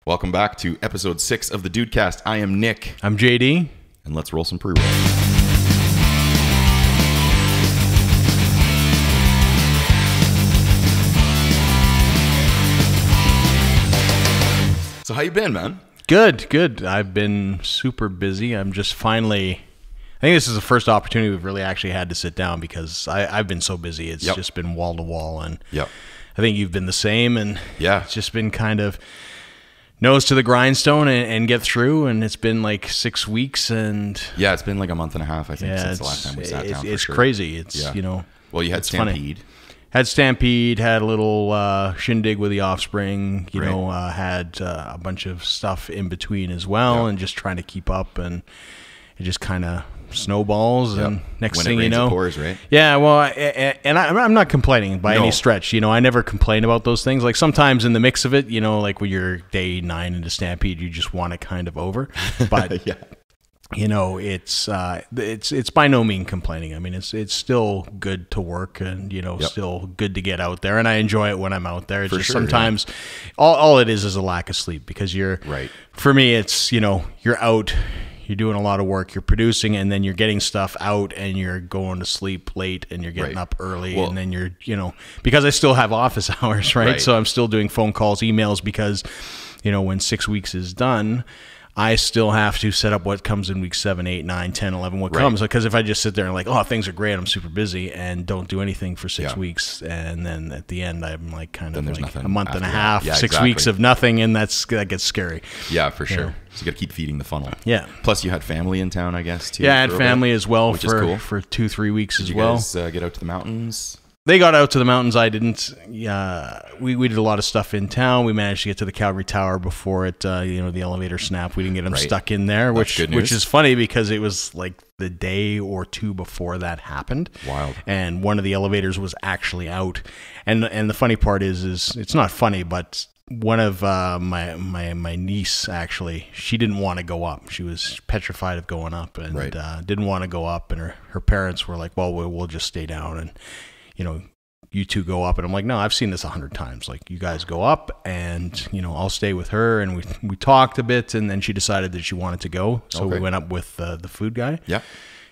Welcome back to episode 6 of the Dudecast. I am Nick. I'm JD. And let's roll some pre-roll. So how you been, man? Good. I've been super busy. I'm just finally... I think this is the first opportunity we've really actually had to sit down because I've been so busy. It's just been wall to wall. And I think you've been the same. And it's just been kind of... nose to the grindstone and get through, and it's been like 6 weeks, and it's been like a month and a half, I think, since the last time we sat down. It's crazy. It's well, you had Stampede. Had Stampede, had a little shindig with the offspring, had a bunch of stuff in between as well, and just trying to keep up, and it just kind of snowballs, and next thing you know, it pours, right? Yeah, well, and I'm not complaining by any stretch. I never complain about those things. Like sometimes in the mix of it, like when you're day 9 into Stampede, you just want it kind of over. But it's by no means complaining. I mean, it's still good to work, and still good to get out there, and I enjoy it when I'm out there. It's just sometimes all it is a lack of sleep because you're For me, it's you're out. You're doing a lot of work, you're producing, and then you're getting stuff out, and you're going to sleep late, and you're getting up early, and then you're, because I still have office hours, right? So I'm still doing phone calls, emails, because, when 6 weeks is done, I still have to set up what comes in week 7, 8, 9, 10, 11, what comes. Because if I just sit there and like, oh, things are great, I'm super busy, and don't do anything for 6 weeks, and then at the end, I'm like kind of like a month and a half, 6 weeks of nothing, and that gets scary. Yeah, for sure. So you got to keep feeding the funnel. Yeah. Plus, you had family in town, I guess, too. Yeah, I had family as well for 2-3 weeks as well. Did you guys get out to the mountains? They got out to the mountains. I didn't. We did a lot of stuff in town. We managed to get to the Calgary Tower before it. The elevator snapped. We didn't get them stuck in there, which is funny because it was like the day or two before that happened. Wild. And one of the elevators was actually out. And the funny part is it's not funny, but one of my niece, actually, she didn't want to go up. She was petrified of going up and didn't want to go up. And her parents were like, well, we'll just stay down and you two go up. And I'm like, no, I've seen this 100 times. Like, you guys go up and, I'll stay with her. And we talked a bit, and then she decided that she wanted to go. So we went up with the food guy. Yeah.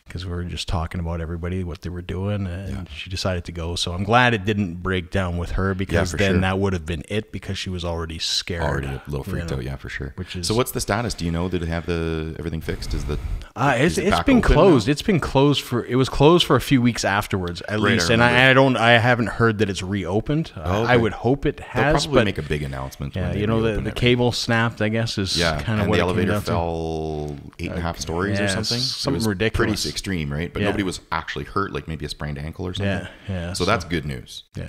Because we were just talking about everybody, what they were doing, and she decided to go. So I'm glad it didn't break down with her, because then that would have been it, because she was already scared. Already a little freaked out, for sure. So what's the status? Do you know, did it have everything fixed? It's been closed. It's been closed it was closed for a few weeks afterwards, at least. And I haven't heard that it's reopened. I would hope it has. They'll probably make a big announcement. Yeah, the cable snapped, I guess, is kind of what the elevator fell 8.5 stories or something. Something ridiculous. Pretty extreme, right? But nobody was actually hurt, like maybe a sprained ankle or something. Yeah. So that's good news. Yeah.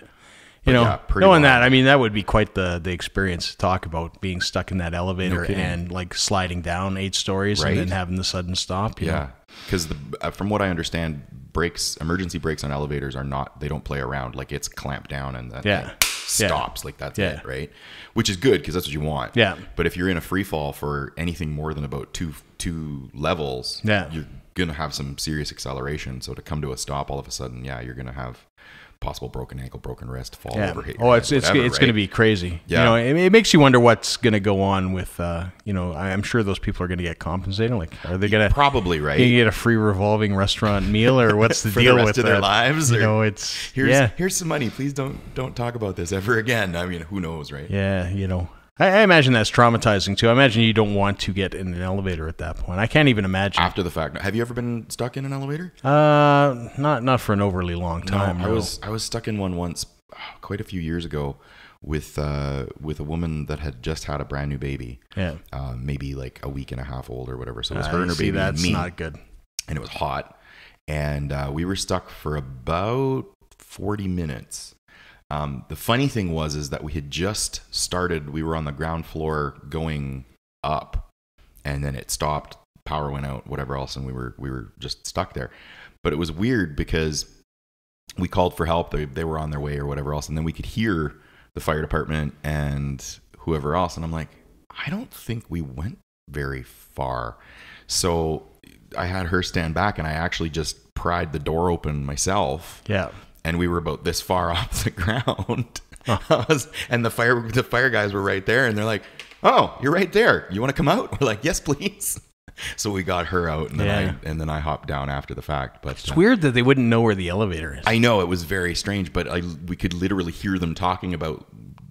Knowing that, I mean, that would be quite the experience to talk about, being stuck in that elevator and like sliding down 8 stories and then having the sudden stop. Yeah. Because from what I understand, emergency brakes on elevators they don't play around. Like, it's clamped down and that stops. Like, that's it, right? Which is good, because that's what you want. Yeah. But if you're in a free fall for anything more than about two levels, you're going to have some serious acceleration. So to come to a stop all of a sudden, you're going to have possible broken ankle, broken wrist, fall over, hit your head, it's going to be crazy. Yeah. It makes you wonder what's going to go on with, I'm sure those people are going to get compensated. Like, are they going to probably get a free revolving restaurant meal, or what's the deal the rest with of their lives? Here's some money. Please don't talk about this ever again. I mean, who knows, right? Yeah. I imagine that's traumatizing too. I imagine you don't want to get in an elevator at that point. I can't even imagine. After the fact. Have you ever been stuck in an elevator? Not for an overly long time. No. I was stuck in one once, quite a few years ago, with a woman that had just had a brand new baby. Yeah. Maybe like a week and a half old or whatever. So it was her and her baby and me. That's not good. And it was hot, and we were stuck for about 40 minutes. The funny thing was that we had just started. We were on the ground floor going up, and then it stopped. Power went out, whatever else, and we were just stuck there. But it was weird because we called for help. They were on their way or whatever else, and then we could hear the fire department and whoever else. And I'm like, I don't think we went very far. So I had her stand back, and I actually just pried the door open myself. Yeah. And we were about this far off the ground. And the fire guys were right there, and they're like, oh, you're right there. You want to come out? We're like, yes, please. So we got her out, and then I hopped down after the fact. But it's weird that they wouldn't know where the elevator is. I know, it was very strange, but we could literally hear them talking about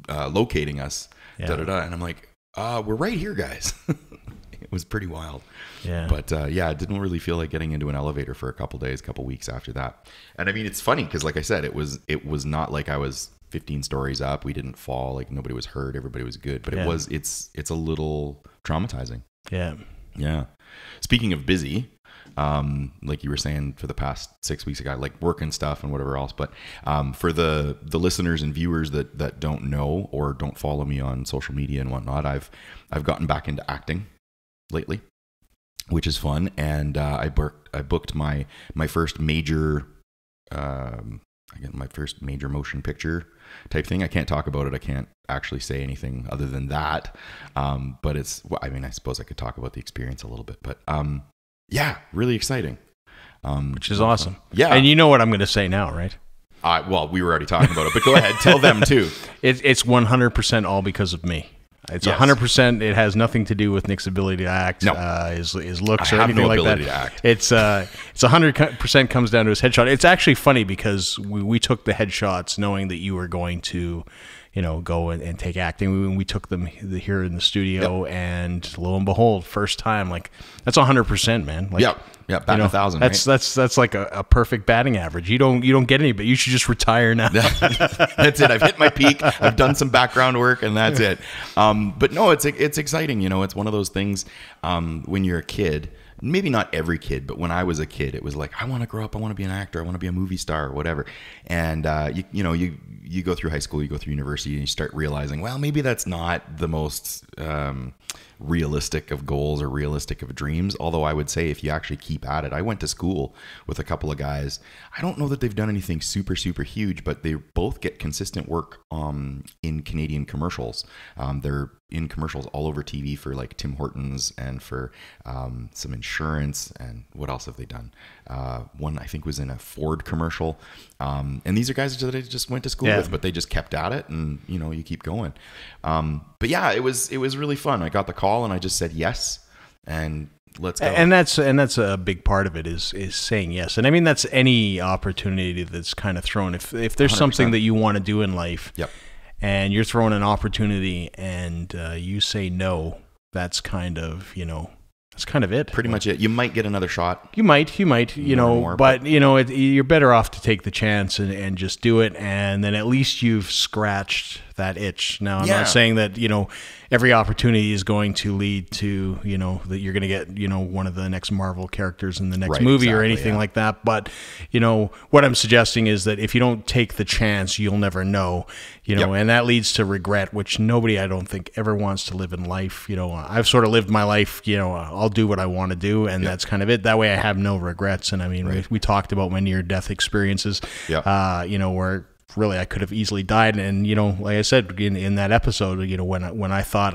locating us. And I'm like, we're right here, guys. It was pretty wild. Yeah. But I didn't really feel like getting into an elevator for a couple weeks after that. And I mean, it's funny because, like I said, it was not like I was 15 stories up. We didn't fall. Like, nobody was hurt. Everybody was good. But it's a little traumatizing. Yeah. Yeah. Speaking of busy, like you were saying, for the past 6 weeks, I got like work and stuff and whatever else. But for the listeners and viewers that don't know or don't follow me on social media and whatnot, I've gotten back into acting lately, which is fun. And I booked my first major motion picture type thing. I can't talk about it. I can't actually say anything other than that. But I suppose I could talk about the experience a little bit, but really exciting. Which is awesome. Yeah. And you know what I'm going to say now, right? Well, we were already talking about it, but go ahead. Tell them too. It's 100% all because of me. It's 100%. It has nothing to do with Nick's ability to act, his looks, or anything like that. To act. It's 100% comes down to his headshot. It's actually funny because we took the headshots knowing that you were going to, go and take acting. We took them here in the studio, and lo and behold, first time, like, that's 100%, man. Like, batting 1,000. That's like a perfect batting average. You don't get any, but you should just retire now. That's it. I've hit my peak. I've done some background work, and that's it. But no, it's exciting. It's one of those things when you're a kid. Maybe not every kid, but when I was a kid, it was like, I want to grow up. I want to be an actor. I want to be a movie star or whatever. And you go through high school, you go through university, and you start realizing, well, maybe that's not the most realistic of goals or realistic of dreams. Although I would say if you actually keep at it, I went to school with a couple of guys. I don't know that they've done anything super, super huge, but they both get consistent work in Canadian commercials. They're in commercials all over TV for like Tim Hortons and for some insurance. And what else have they done? One I think was in a Ford commercial. And these are guys that I just went to school with, but they just kept at it, and you keep going. But yeah, it was really fun. I got the call and I just said yes, and let's go. And that's a big part of it is saying yes. And I mean, that's any opportunity that's kind of thrown. If there's 100%. Something that you want to do in life, and you're throwing an opportunity and you say no, that's kind of that's kind of it. Pretty much it. You might get another shot. You might, more, but you're better off to take the chance and just do it, and then at least you've scratched that itch. Now, I'm not saying that every opportunity is going to lead to that you're going to get one of the next Marvel characters in the next movie or anything like that. But what I'm suggesting is that if you don't take the chance, you'll never know. And that leads to regret, which nobody, I don't think, ever wants to live in life. I've sort of lived my life. I'll do what I want to do, and that's kind of it. That way, I have no regrets. And I mean, we talked about my near-death experiences. Where really I could have easily died, and like I said in that episode, when I thought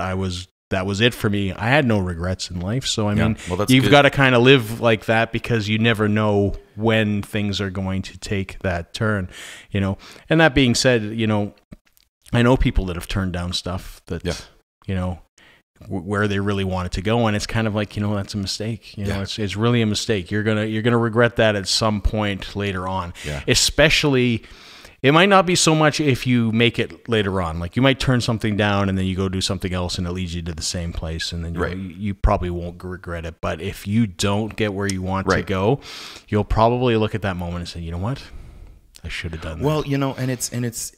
that was it for me, I had no regrets in life. So I mean, you've got to kind of live like that, because you never know when things are going to take that turn. And that being said, I know people that have turned down stuff that where they really want it to go, and it's kind of like that's a mistake. It's really a mistake. You're gonna regret that at some point later on. Especially, it might not be so much if you make it later on. Like, you might turn something down and then you go do something else and it leads you to the same place, and then you probably won't regret it. But if you don't get where you want to go, you'll probably look at that moment and say, you know what, I should have done that. Well, and it's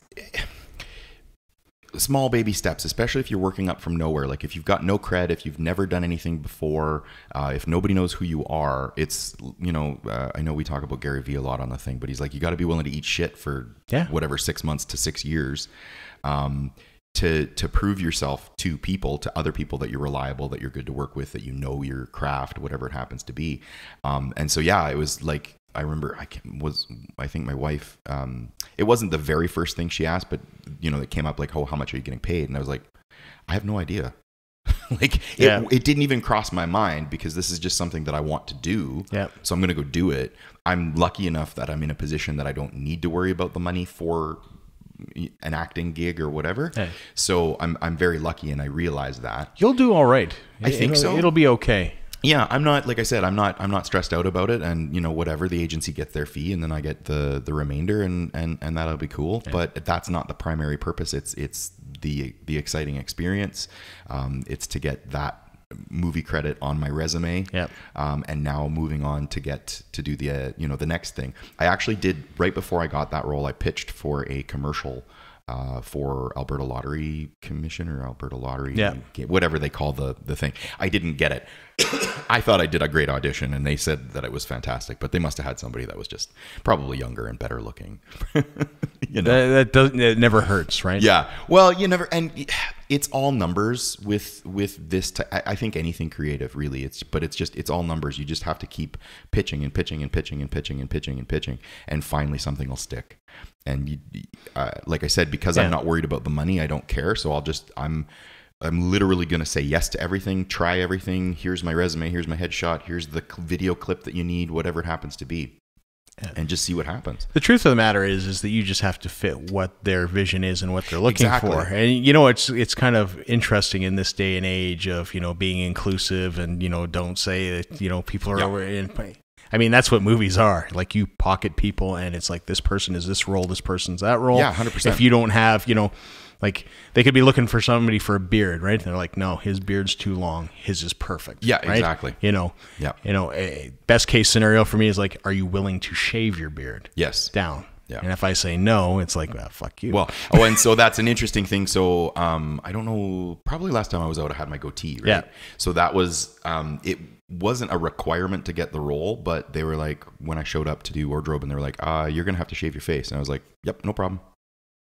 small baby steps, especially if you're working up from nowhere. Like, if you've got no cred, if you've never done anything before, if nobody knows who you are, it's, I know we talk about Gary Vee a lot on the thing, but he's like, you got to be willing to eat shit for whatever, 6 months to 6 years, to prove yourself to people, to other people, that you're reliable, that you're good to work with, that your craft, whatever it happens to be. And so, it was like, I remember I think my wife, it wasn't the very first thing she asked, but it came up like, oh, how much are you getting paid? And I was like, I have no idea. It didn't even cross my mind, because this is just something that I want to do. So I'm going to go do it. I'm lucky enough that I'm in a position that I don't need to worry about the money for an acting gig or whatever. Hey. So I'm very lucky, and I realize that. You'll do all right. I think so. It'll be okay. Yeah, I'm not, like I said, I'm not stressed out about it, and whatever, the agency gets their fee, and then I get the remainder, and that'll be cool. Yeah. But that's not the primary purpose. It's the exciting experience. It's to get that movie credit on my resume. Yep. And now moving on to get to do the the next thing. I actually did, right before I got that role, I pitched for a commercial for Alberta Lottery Commission or Alberta Lottery, whatever they call the thing. I didn't get it. I thought I did a great audition, and they said that it was fantastic, but they must have had somebody that was just probably younger and better looking. That never hurts, right? Yeah. Well, and it's all numbers with this. I think anything creative, really. It's all numbers. You just have to keep pitching and pitching and pitching and pitching and pitching and pitching, and finally something will stick. And like I said, because I'm not worried about the money, I don't care. So I'm literally going to say yes to everything, try everything. Here's my resume. Here's my headshot. Here's the video clip that you need, whatever it happens to be. Yeah. And just see what happens. The truth of the matter is that you just have to fit what their vision is and what they're looking for. And it's kind of interesting in this day and age of being inclusive, and don't say that people are in. I mean, that's what movies are. Like, you pocket people, and it's like, this person is this role, this person's that role. Yeah, 100%. If you don't have like, they could be looking for somebody for a beard, right? They're like, no, his beard's too long. His is perfect. Yeah, right? Exactly. A best case scenario for me is like, are you willing to shave your beard? Yes. Down. Yeah. And if I say no, it's like, well, fuck you. Well, and so that's an interesting thing. So I don't know, probably last time I was out, I had my goatee, right? Yeah. So that was, it wasn't a requirement to get the role, but they were like, when I showed up to do wardrobe, and they were like, you're going to have to shave your face. And I was like, yep, no problem.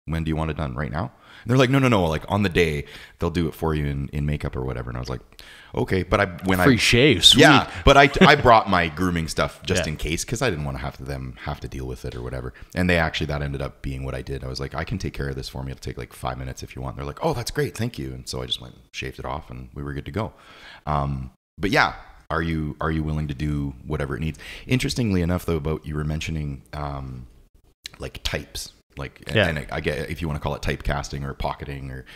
When do you want it done? Right now? And they're like, no. Like, on the day, they'll do it for you in makeup or whatever. And I was like, okay. But free shave, sweet. Yeah. But I brought my grooming stuff just in case, because I didn't want to have to deal with it or whatever. And that ended up being what I did. I was like, I can take care of this for me. It'll take like 5 minutes if you want. And they're like, oh, that's great, thank you. And so I just went, shaved it off, and we were good to go. But yeah. Are you willing to do whatever it needs? Interestingly enough, though, about you were mentioning like types. Like, and I get, if you want to call it typecasting or pocketing or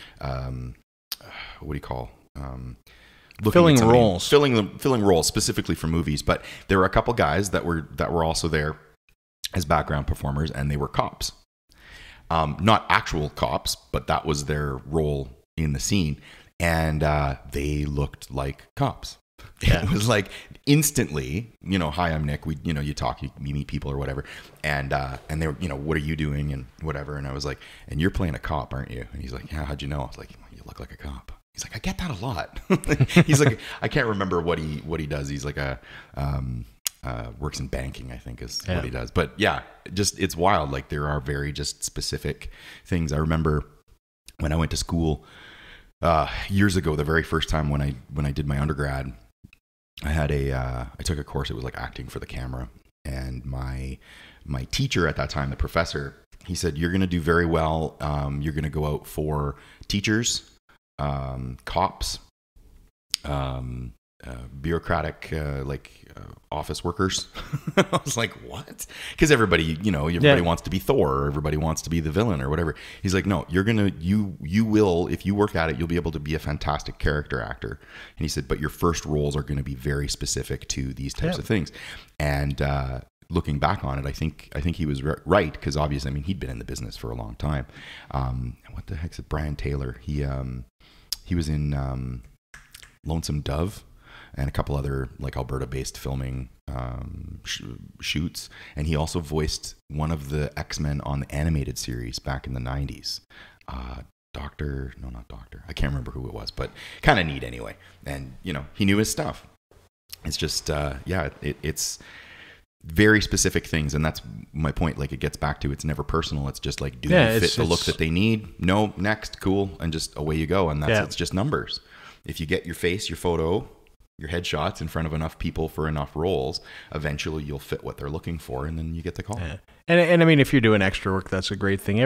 what do you call filling roles, filling roles specifically for movies. But there were a couple guys that were also there as background performers, and they were cops, not actual cops, but that was their role in the scene, and they looked like cops. Yeah. It was like instantly, hi, I'm Nick. We, you talk, you meet people or whatever. And they were, what are you doing and whatever. And I was like, and you're playing a cop, aren't you? And he's like, yeah, how'd you know? I was like, you look like a cop. He's like, I get that a lot. He's like, I can't remember what he does. He's like works in banking, I think is what he does. But yeah, just, it's wild. Like, there are very just specific things. I remember when I went to school years ago, the very first time when I did my undergrad, I took a course. It was like acting for the camera, and my teacher at that time, the professor, he said, you're going to do very well. You're going to go out for teachers, cops, bureaucratic, office workers. I was like, what? Because everybody, everybody wants to be Thor, or everybody wants to be the villain or whatever. He's like, no, you will, if you work at it, you'll be able to be a fantastic character actor. And he said, but your first roles are going to be very specific to these types of things. And looking back on it, I think he was right, because obviously, I mean, he'd been in the business for a long time. What the heck's it? Brian Taylor. He was in Lonesome Dove and a couple other like Alberta-based filming shoots. And he also voiced one of the X-Men on the animated series back in the 90s. Not Doctor. I can't remember who it was, but kind of neat anyway. And, he knew his stuff. It's just, it's very specific things. And that's my point. Like, it gets back to, it's never personal. It's just like, do you fit the look that they need? No, next, cool. And just away you go. And it's just numbers. If you get your face, your photo, your headshots in front of enough people for enough roles, eventually you'll fit what they're looking for, and then you get the call. Yeah. And I mean, if you're doing extra work, that's a great thing.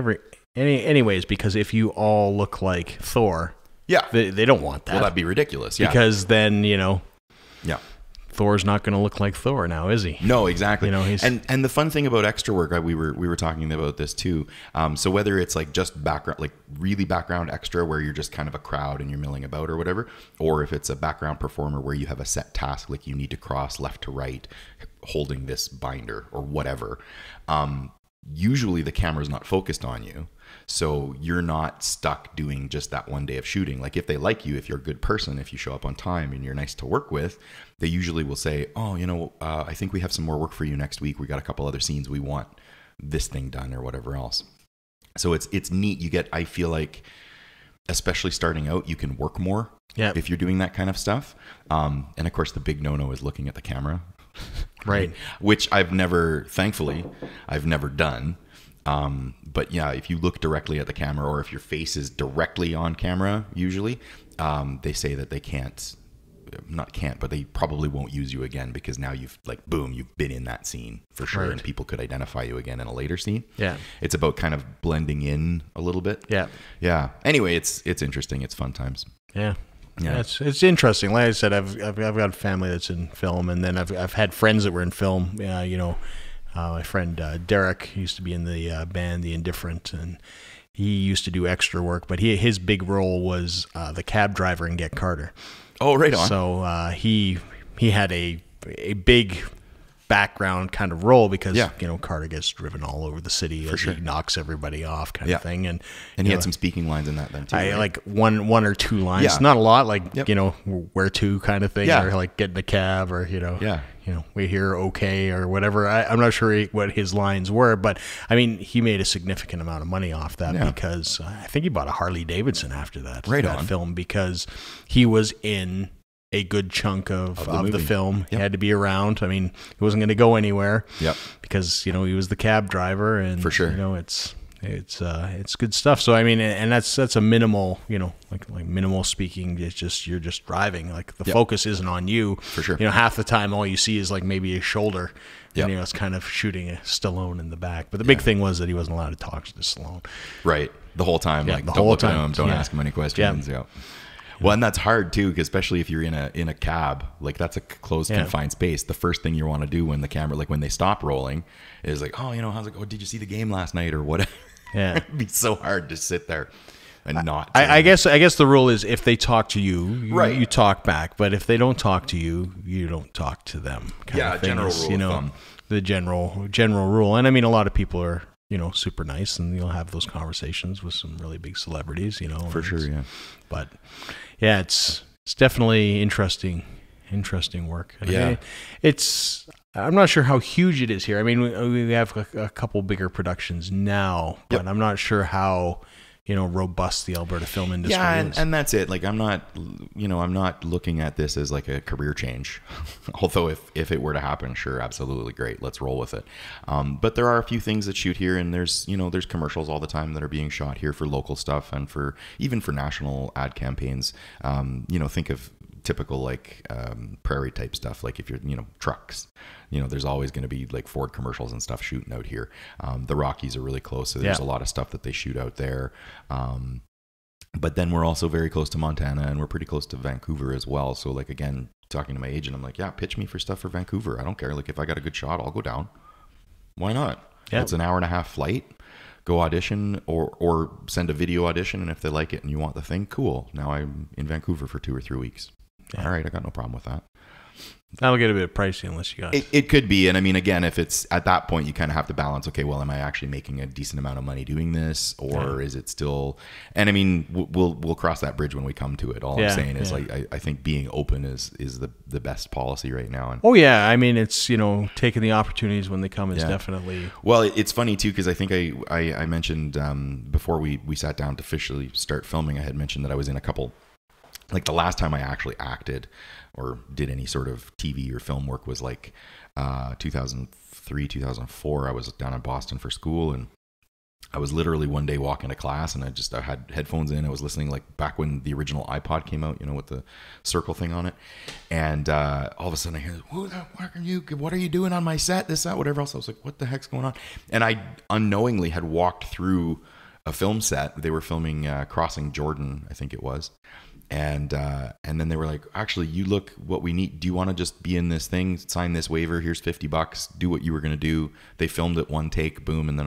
Anyways, because if you all look like Thor, they don't want that. Well, that'd be ridiculous. Yeah. Because then, Thor's not going to look like Thor now, is he? No, exactly. You know, and the fun thing about extra work, we were talking about this too. So whether it's like just background, like really background extra, where you're just kind of a crowd and you're milling about or whatever, or if it's a background performer where you have a set task, like you need to cross left to right, holding this binder or whatever. Usually the camera's not focused on you. So you're not stuck doing just that one day of shooting. Like if they like you, if you're a good person, if you show up on time and you're nice to work with, they usually will say, oh, you know, I think we have some more work for you next week. We got a couple other scenes. We want this thing done or whatever else. So it's neat. You get, I feel like, especially starting out, you can work more if you're doing that kind of stuff. And of course, the big no-no is looking at the camera. Right. Which thankfully, I've never done. But yeah, if you look directly at the camera or if your face is directly on camera, usually, they say that they but they probably won't use you again because now you've you've been in that scene for sure. Right. And people could identify you again in a later scene. Yeah. It's about kind of blending in a little bit. Yeah. Yeah. Anyway, it's interesting. It's fun times. Yeah. Yeah, it's interesting. Like I said, I've got a family that's in film, and then I've had friends that were in film. You know, my friend Derek used to be in the band The Indifferent, and he used to do extra work. But his big role was the cab driver in Get Carter. Oh, right on. So he had a big background kind of role because you know, Carter gets driven all over the city as he knocks everybody off kind of thing, and he had some speaking lines in that then too. Like one or two lines, not a lot, like you know, where to kind of thing, or like get in a cab, or you know, we hear okay or whatever. I'm not sure what his lines were, but I mean, he made a significant amount of money off that because I think he bought a Harley Davidson after that film because he was in a good chunk of the film. He had to be around. I mean, he wasn't going to go anywhere. Because, you know, he was the cab driver, and for sure, you know, it's good stuff. So I mean, and that's a minimal, you know, like minimal speaking. It's just you're just driving. Like the focus isn't on you. For sure. You know, half the time all you see is like maybe a shoulder. And, you know, it's kind of shooting a Stallone in the back. But the big thing was that he wasn't allowed to talk to Stallone. Right. The whole time. Like, don't look at him. Don't ask him any questions. Well, and that's hard too, because especially if you're in a cab, like that's a closed, confined space. The first thing you want to do when the camera, like when they stop rolling, is like, oh, you know, how's it go? Did you see the game last night or whatever? Yeah, it'd be so hard to sit there and not. I guess the rule is if they talk to you, you talk back. But if they don't talk to you, you don't talk to them. General rule. You know, the general rule. And I mean, a lot of people are, you know, super nice, and you'll have those conversations with some really big celebrities, you know. For sure, yeah. But yeah, it's definitely interesting work. Yeah. I'm not sure how huge it is here. I mean, we have a couple bigger productions now, but I'm not sure how, you know, robust the Alberta film industry is. And that's it. Like, I'm not looking at this as like a career change. Although if it were to happen, sure, absolutely great. Let's roll with it. But there are a few things that shoot here, and there's commercials all the time that are being shot here for local stuff and even for national ad campaigns. You know, think of typical like prairie type stuff. Like if you're, you know, trucks, you know, there's always going to be like Ford commercials and stuff shooting out here. The Rockies are really close, so there's a lot of stuff that they shoot out there. But then we're also very close to Montana, and we're pretty close to Vancouver as well. So like, again, talking to my agent, I'm like, yeah, pitch me for stuff for Vancouver. I don't care. Like if I got a good shot, I'll go down. Why not? Yeah. It's an 1.5-hour flight. Go audition or send a video audition, and if they like it and you want the thing, cool. Now I'm in Vancouver for 2 or 3 weeks. All right, I got no problem with that. That'll get a bit pricey unless you got it could be. And I mean, again, if it's at that point, you kind of have to balance, okay, well, am I actually making a decent amount of money doing this, or is it still, and I mean, we'll cross that bridge when we come to it. All I'm saying is like, I think being open is the best policy right now. And I mean, it's, you know, taking the opportunities when they come is definitely. Well, it's funny too, because I think I mentioned before we sat down to officially start filming, I had mentioned that I was in a couple, like the last time I actually acted or did any sort of TV or film work was like 2003, 2004. I was down in Boston for school, and I was literally one day walking to class, and I had headphones in. I was listening like back when the original iPod came out, you know, with the circle thing on it. And all of a sudden I hear, who the fuck are you? What are you doing on my set? This, that, whatever else. I was like, what the heck's going on? And I unknowingly had walked through a film set. They were filming Crossing Jordan, I think it was. And then they were like, actually, you look what we need. Do you want to just be in this thing? Sign this waiver. Here's $50. Do what you were going to do. They filmed it one take, boom. And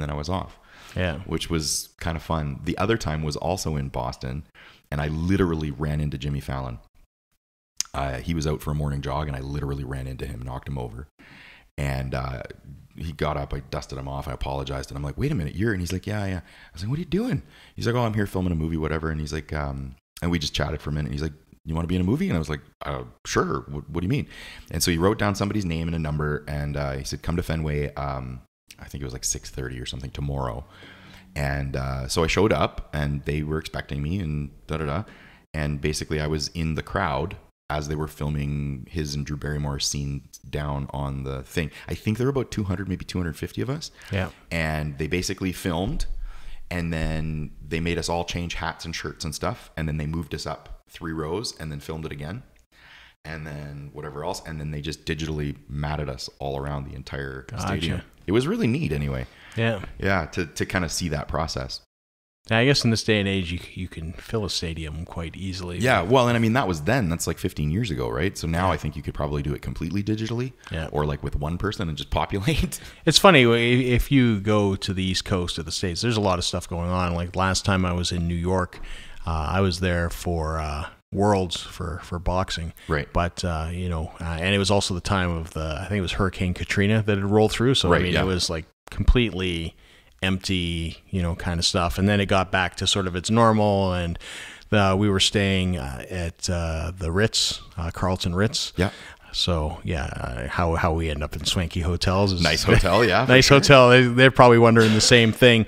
then I was off. Yeah. Which was kind of fun. The other time was also in Boston, and I literally ran into Jimmy Fallon. He was out for a morning jog, and I literally ran into him, knocked him over. And he got up, I dusted him off, I apologized, and I'm like, wait a minute, and he's like, yeah. I was like, what are you doing? He's like, oh, I'm here filming a movie, whatever. And he's like, and we just chatted for a minute. He's like, you want to be in a movie? And I was like, sure. What do you mean? And so he wrote down somebody's name and a number, and he said, come to Fenway. I think it was like 6:30 or something tomorrow. And so I showed up, and they were expecting me, and and basically I was in the crowd as they were filming his and Drew Barrymore's scene down on the thing. I think there were about 200, maybe 250 of us. Yeah. And they basically filmed, and then they made us all change hats and shirts and stuff. And then they moved us up 3 rows and then filmed it again. And then whatever else. And then they just digitally matted us all around the entire stadium. It was really neat anyway. Yeah. Yeah. To kind of see that process. I guess in this day and age, you can fill a stadium quite easily. Yeah, well, and I mean, that was then. That's like 15 years ago, right? So now I think you could probably do it completely digitally, or like with one person and just populate. It's funny, if you go to the East Coast of the States, there's a lot of stuff going on. Like last time I was in New York, I was there for Worlds for boxing. Right. But, and it was also the time of I think it was Hurricane Katrina that had rolled through. So, it was like completely empty, kind of stuff. And then it got back to sort of its normal, and we were staying at the Ritz, Carlton Ritz. Yeah. So how we end up in swanky hotels is nice hotel, yeah. Nice hotel. They're probably wondering the same thing,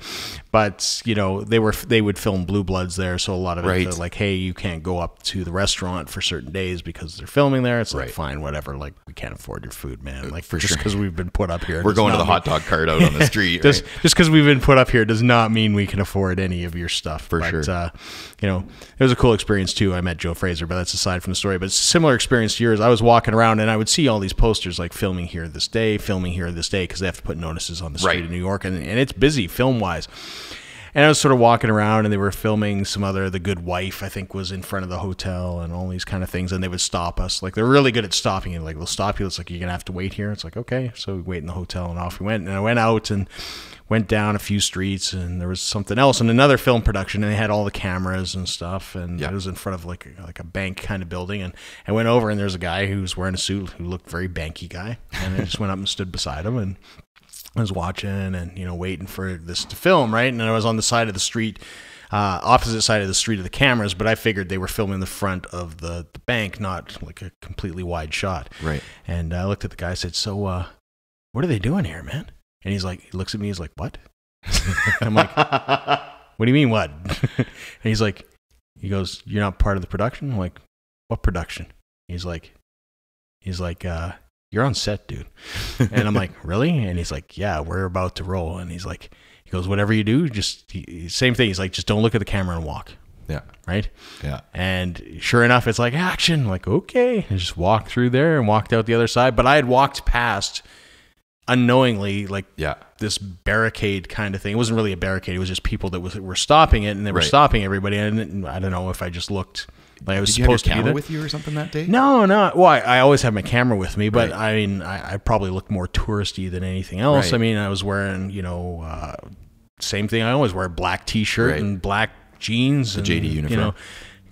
but they would film Blue Bloods there, so a lot of it like, hey, you can't go up to the restaurant for certain days because they're filming there. It's like, fine, whatever. Like, we can't afford your food, man. Like, for just because we've been put up here, we're going to the hot dog cart out on the street. Just because we've been put up here does not mean we can afford any of your stuff. For sure. It was a cool experience too. I met Joe Fraser, but that's aside from the story. But it's a similar experience to yours. I was walking around and I would see all these posters like filming here this day, because they have to put notices on the street in New York, and it's busy film wise. And I was sort of walking around, and they were filming The Good Wife, I think, was in front of the hotel, and all these kind of things. And they would stop us. Like, they're really good at stopping you. Like, they'll stop you. It's like, you're going to have to wait here. It's like, okay. So we wait in the hotel, and off we went. And I went out and went down a few streets, and there was something else, and another film production, and they had all the cameras and stuff. And it was in front of like a bank kind of building. And I went over, and there's a guy who was wearing a suit who looked very banky guy. And I just went up and stood beside him, and I was watching and, waiting for this to film, right? And I was on the side of the street, opposite side of the street of the cameras, but I figured they were filming the front of the bank, not like a completely wide shot. Right. And I looked at the guy, I said, so what are they doing here, man? And he looks at me, he's like, what? I'm like, what do you mean, what? And he goes, you're not part of the production? I'm like, what production? He's like, you're on set, dude. And I'm like, really? And he's like, yeah, we're about to roll. And he goes, whatever you do, same thing. He's like, just don't look at the camera and walk. Yeah. Right? Yeah. And sure enough, it's like action. I'm like, okay. And just walked through there and walked out the other side. But I had walked past unknowingly, this barricade kind of thing. It wasn't really a barricade. It was just people that were stopping it, and they were stopping everybody. And I don't know if I just looked like I was supposed to be there. Did you have your camera with you or something that day? No. Well, I always have my camera with me, but I mean, I probably looked more touristy than anything else. Right. I mean, I was wearing, same thing I always wear, black T-shirt and black jeans, the and JD uniform.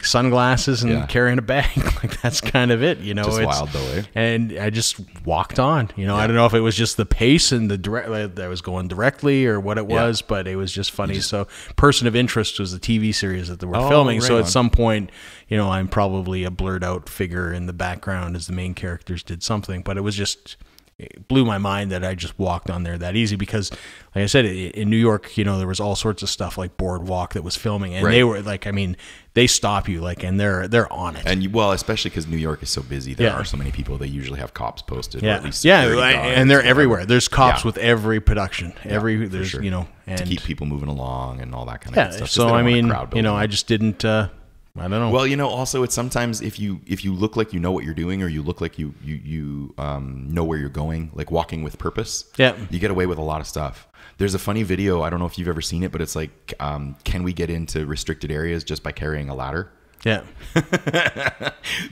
Sunglasses and carrying a bag. Like, that's kind of it, Just wild though, eh? And I just walked on, I don't know if it was just the pace and that I was going directly or what it was, but it was just funny. So Person of Interest was the TV series that they were filming. So at some point, I'm probably a blurred out figure in the background as the main characters did something, but it blew my mind that I just walked on there that easy, because like I said, in New York, there was all sorts of stuff like Boardwalk that was filming, and they were like, I mean, they stop you and they're on it. And especially because New York is so busy, there are so many people. They usually have cops posted. Yeah. Or at least and they're everywhere. There's cops with every production. There's sure. And to keep people moving along and all that kind of stuff. So I mean, I just didn't. I don't know. Well, also it's sometimes if you look like you know what you're doing, or you look like you know where you're going, like walking with purpose. Yeah, you get away with a lot of stuff. There's a funny video. I don't know if you've ever seen it, but it's like, can we get into restricted areas just by carrying a ladder? Yeah.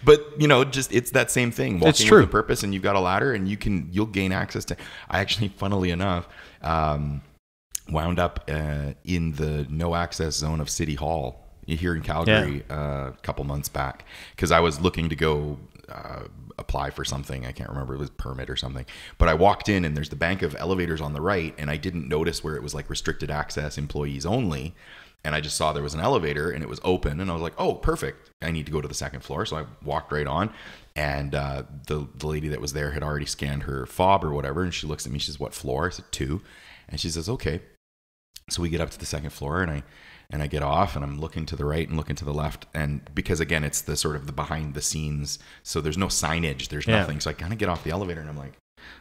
But, you know, just it's that same thing. Walking it's true. with a purpose, and you've got a ladder, and you'll gain access to. I actually, funnily enough, wound up in the no access zone of City Hall here in Calgary a couple months back, because I was looking to go apply for something. I can't remember, it was permit or something, but I walked in and there's the bank of elevators on the right, and I didn't notice where it was like restricted access, employees only, and I just saw there was an elevator and it was open, and I was like, oh, perfect, I need to go to the second floor. So I walked right on, and the lady that was there had already scanned her fob or whatever, and she looks at me, she says, what floor? I said 2, and she says, okay. So we get up to the second floor, and I get off, and I'm looking to the right and looking to the left. And because, again, it's the sort of the behind the scenes, so there's no signage, there's nothing. So I kind of get off the elevator, and I'm like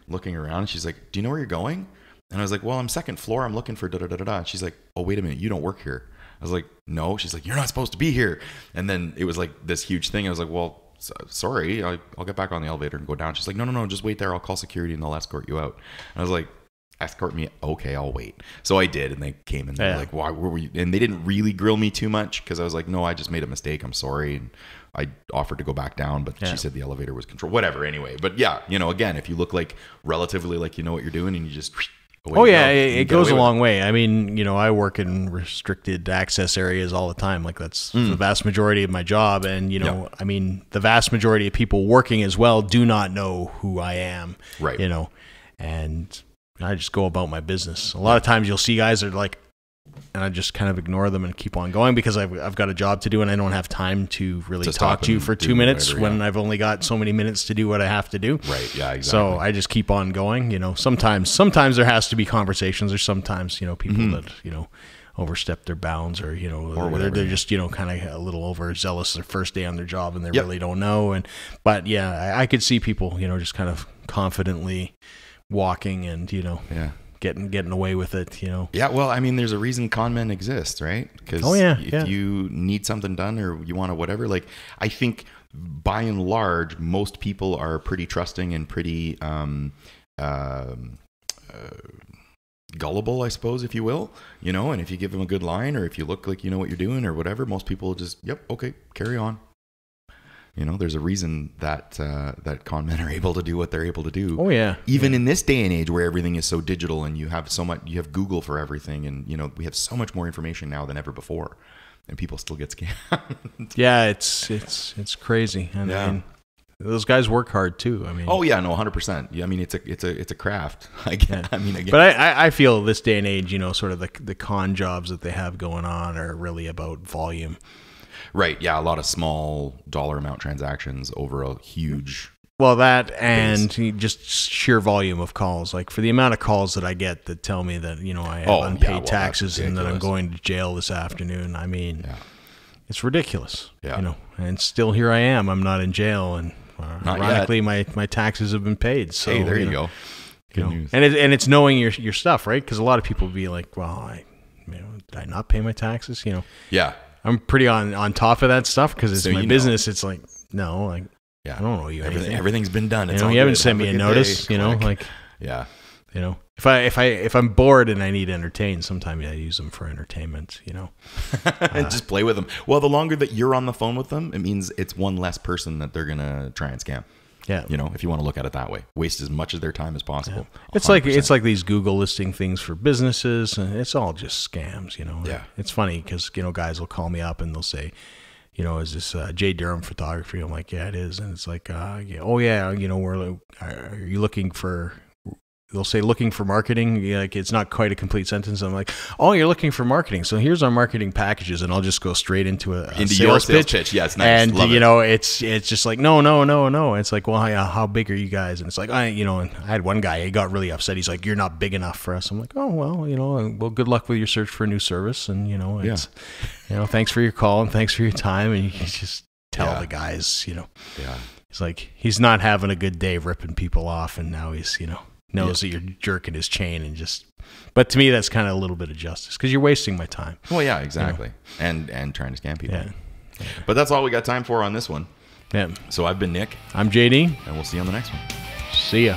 looking around, and she's like, do you know where you're going? And I was like, well, I'm second floor, I'm looking for da-da-da-da-da. And she's like, oh, wait a minute, you don't work here. I was like, no. She's like, you're not supposed to be here. And then it was like this huge thing. I was like, well, sorry, I'll get back on the elevator and go down. She's like, no, just wait there, I'll call security and they'll escort you out. And I was like, escort me? Okay, I'll wait. So I did, and they came, and they were like, why were you? And they didn't really grill me too much, because I was like, no, I just made a mistake, I'm sorry. And I offered to go back down, but she said the elevator was controlled, whatever. Anyway, but yeah, you know, again, if you look like relatively like you know what you're doing, and you just it goes a long way. I mean, you know, I work in restricted access areas all the time. Like that's the vast majority of my job. And, you know, I mean, the vast majority of people working as well do not know who I am, right? You know, and I just go about my business. A lot of times you'll see guys that are like, and I just kind of ignore them and keep on going, because I've got a job to do, and I don't have time to really talk to you for 2 minutes when I've only got so many minutes to do what I have to do. Right. Yeah, exactly. So I just keep on going. You know, sometimes there has to be conversations, or sometimes, you know, people that, you know, overstep their bounds, or, you know, or they're just, you know, kind of a little overzealous their first day on their job, and they really don't know. But yeah, I could see people, you know, just kind of confidently walking and, you know, getting away with it, you know. Yeah, well, I mean, there's a reason con men exist, right? Because if you need something done, or you want to whatever, like, I think by and large, most people are pretty trusting and pretty gullible, I suppose, if you will, you know. And if you give them a good line, or if you look like you know what you're doing or whatever, most people just, okay, carry on. You know, there's a reason that that con men are able to do what they're able to do. Oh yeah. Even in this day and age where everything is so digital, and you have have Google for everything, and you know, we have so much more information now than ever before, and people still get scammed. Yeah, it's crazy. And I mean, those guys work hard too. I mean, oh yeah, no, 100%. Yeah, I mean, it's a craft. Again. But I feel this day and age, you know, sort of the con jobs that they have going on are really about volume. Right. Yeah. A lot of small dollar amount transactions over a huge. Well, that and just sheer volume of calls. Like, for the amount of calls that I get that tell me that, you know, I have unpaid taxes and that I'm going to jail this afternoon. I mean, it's ridiculous. Yeah. You know, and still here I am. I'm not in jail, and ironically, my taxes have been paid. So hey, there you go. Good news. And it's knowing your stuff, right? Because a lot of people be like, well, did I not pay my taxes? You know. Yeah. I'm pretty on top of that stuff, because it's my business. It's like, no, like, I don't know you anything. Everything's been done. It's you haven't sent me a notice, you know, like, you know, if I'm bored and I need to entertain, sometimes I use them for entertainment, you know, and just play with them. Well, the longer that you're on the phone with them, it means it's one less person that they're going to try and scam. Yeah. You know, if you want to look at it that way, waste as much of their time as possible. Yeah. It's like these Google listing things for businesses, and it's all just scams, you know. Yeah. It's funny because, you know, guys will call me up and they'll say, you know, is this J. Durham Photography? I'm like, yeah, it is. And it's like, oh yeah, you know, are you looking for? They'll say looking for marketing. Like, it's not quite a complete sentence. I'm like, oh, you're looking for marketing. So here's our marketing packages, and I'll just go straight into your sales pitch. Yeah, it's nice. And you know, it's just like no. It's like, well, how big are you guys? And it's like, you know, and I had one guy, he got really upset. He's like, you're not big enough for us. I'm like, oh well, you know, well, good luck with your search for a new service, and you know, you know, thanks for your call and thanks for your time, and you can just tell the guys, you know, he's like, he's not having a good day ripping people off, and now he's, you know, knows that you're jerking his chain, and just, but to me that's kind of a little bit of justice, because you're wasting my time. Well, yeah, exactly. You know? and trying to scam people. Yeah. But that's all we got time for on this one. Yeah. So I've been Nick. I'm JD, and we'll see you on the next one. See ya.